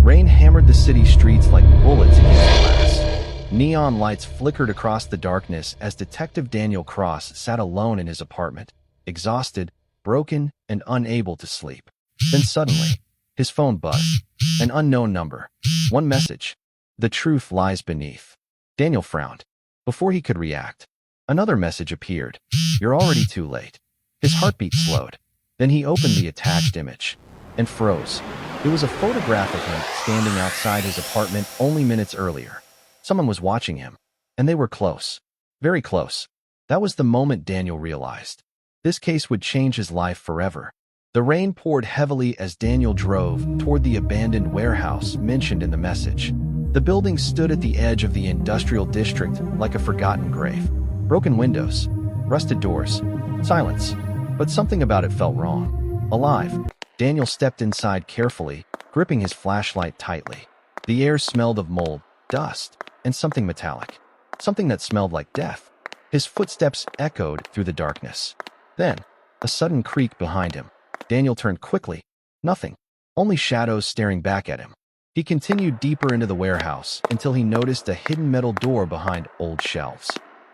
Rain hammered the city streets like bullets against glass. Neon lights flickered across the darkness as Detective Daniel Cross sat alone in his apartment, exhausted, broken, and unable to sleep. Then suddenly, his phone buzzed. An unknown number. One message. The truth lies beneath. Daniel frowned. Before he could react, another message appeared. You're already too late. His heartbeat slowed. Then he opened the attached image and froze. It was a photograph of him standing outside his apartment only minutes earlier. Someone was watching him, and they were close. Very close. That was the moment Daniel realized. This case would change his life forever. The rain poured heavily as Daniel drove toward the abandoned warehouse mentioned in the message. The building stood at the edge of the industrial district like a forgotten grave. Broken windows, rusted doors, silence. But something about it felt wrong. Alive. Daniel stepped inside carefully, gripping his flashlight tightly. The air smelled of mold, dust, and something metallic. Something that smelled like death. His footsteps echoed through the darkness. Then, a sudden creak behind him. Daniel turned quickly. Nothing. Only shadows staring back at him. He continued deeper into the warehouse until he noticed a hidden metal door behind old shelves.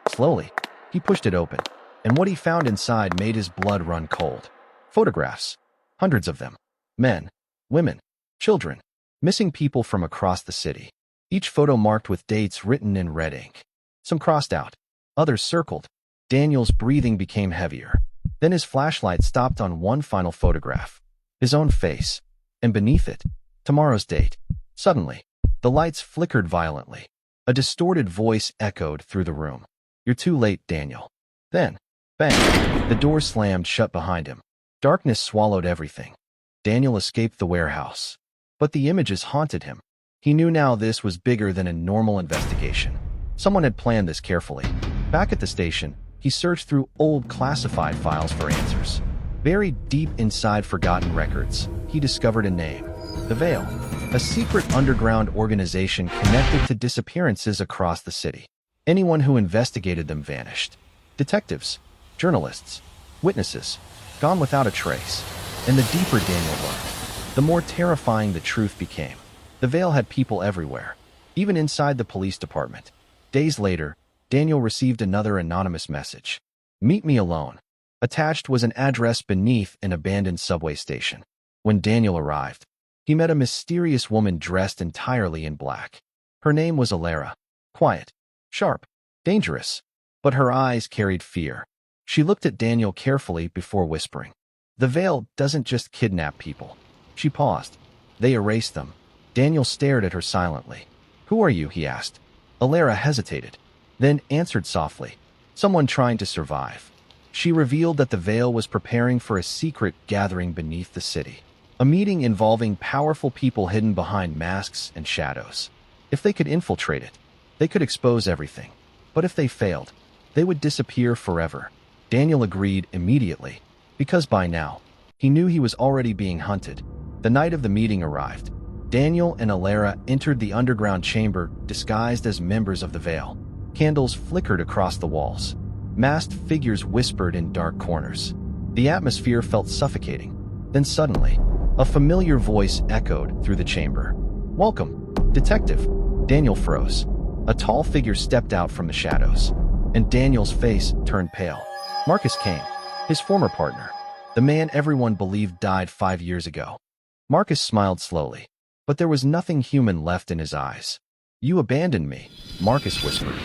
Slowly, he pushed it open, and what he found inside made his blood run cold. Photographs. Hundreds of them. Men, women, children, missing people from across the city. Each photo marked with dates written in red ink. Some crossed out, others circled. Daniel's breathing became heavier. Then his flashlight stopped on one final photograph. His own face. And beneath it, tomorrow's date. Suddenly, the lights flickered violently. A distorted voice echoed through the room. You're too late, Daniel. Then, bang, the door slammed shut behind him. Darkness swallowed everything. Daniel escaped the warehouse. But the images haunted him. He knew now this was bigger than a normal investigation. Someone had planned this carefully. Back at the station, he searched through old classified files for answers. Buried deep inside forgotten records, he discovered a name. The Veil, a secret underground organization connected to disappearances across the city. Anyone who investigated them vanished. Detectives, journalists, witnesses, gone without a trace. And the deeper Daniel learned, the more terrifying the truth became. The Veil had people everywhere, even inside the police department. Days later, Daniel received another anonymous message. Meet me alone. Attached was an address beneath an abandoned subway station. When Daniel arrived, he met a mysterious woman dressed entirely in black. Her name was Alara. Quiet, sharp, dangerous, but her eyes carried fear. She looked at Daniel carefully before whispering. The Veil doesn't just kidnap people. She paused. They erased them. Daniel stared at her silently. Who are you? He asked. Alara hesitated, then answered softly. Someone trying to survive. She revealed that the Veil was preparing for a secret gathering beneath the city. A meeting involving powerful people hidden behind masks and shadows. If they could infiltrate it, they could expose everything. But if they failed, they would disappear forever. Daniel agreed immediately, because by now, he knew he was already being hunted. The night of the meeting arrived. Daniel and Alara entered the underground chamber disguised as members of the Veil. Candles flickered across the walls. Masked figures whispered in dark corners. The atmosphere felt suffocating. Then suddenly, a familiar voice echoed through the chamber. Welcome, Detective. Daniel froze. A tall figure stepped out from the shadows, and Daniel's face turned pale. Marcus Kane, his former partner, the man everyone believed died 5 years ago. Marcus smiled slowly, but there was nothing human left in his eyes. You abandoned me, Marcus whispered.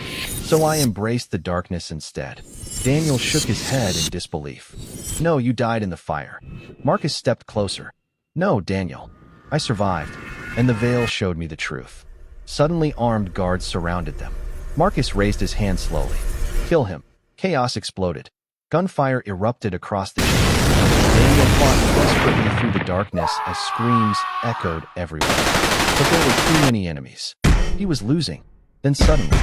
So I embraced the darkness instead. Daniel shook his head in disbelief. No, you died in the fire. Marcus stepped closer. No, Daniel. I survived, and the Veil showed me the truth. Suddenly armed guards surrounded them. Marcus raised his hand slowly. Kill him. Chaos exploded. Gunfire erupted across the chamber. Daniel fought desperately through the darkness as screams echoed everywhere. But there were too many enemies. He was losing. Then suddenly,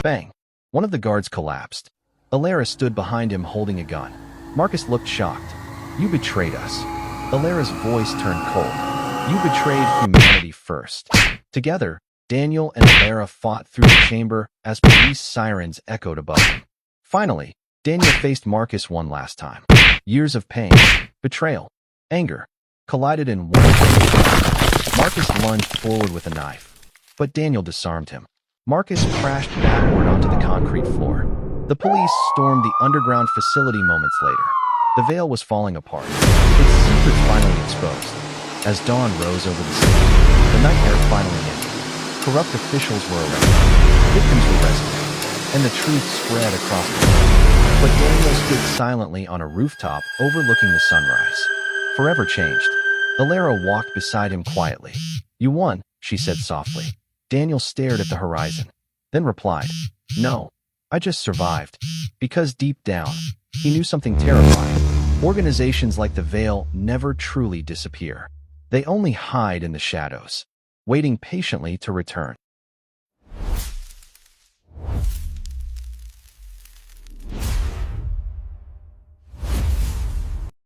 bang! One of the guards collapsed. Alara stood behind him holding a gun. Marcus looked shocked. You betrayed us. Alara's voice turned cold. You betrayed humanity first. Together, Daniel and Alara fought through the chamber as police sirens echoed above them. Finally, Daniel faced Marcus one last time. Years of pain, betrayal, anger, collided in one. Marcus lunged forward with a knife, but Daniel disarmed him. Marcus crashed backward onto the concrete floor. The police stormed the underground facility moments later. The veil was falling apart, its secrets finally exposed. As dawn rose over the city, the nightmare finally ended. Corrupt officials were arrested, victims were rescued, and the truth spread across the world. But Daniel stood silently on a rooftop overlooking the sunrise. Forever changed. Alara walked beside him quietly. "You won," she said softly. Daniel stared at the horizon, then replied, "No, I just survived." Because deep down, he knew something terrifying. Organizations like the Veil never truly disappear. They only hide in the shadows, waiting patiently to return.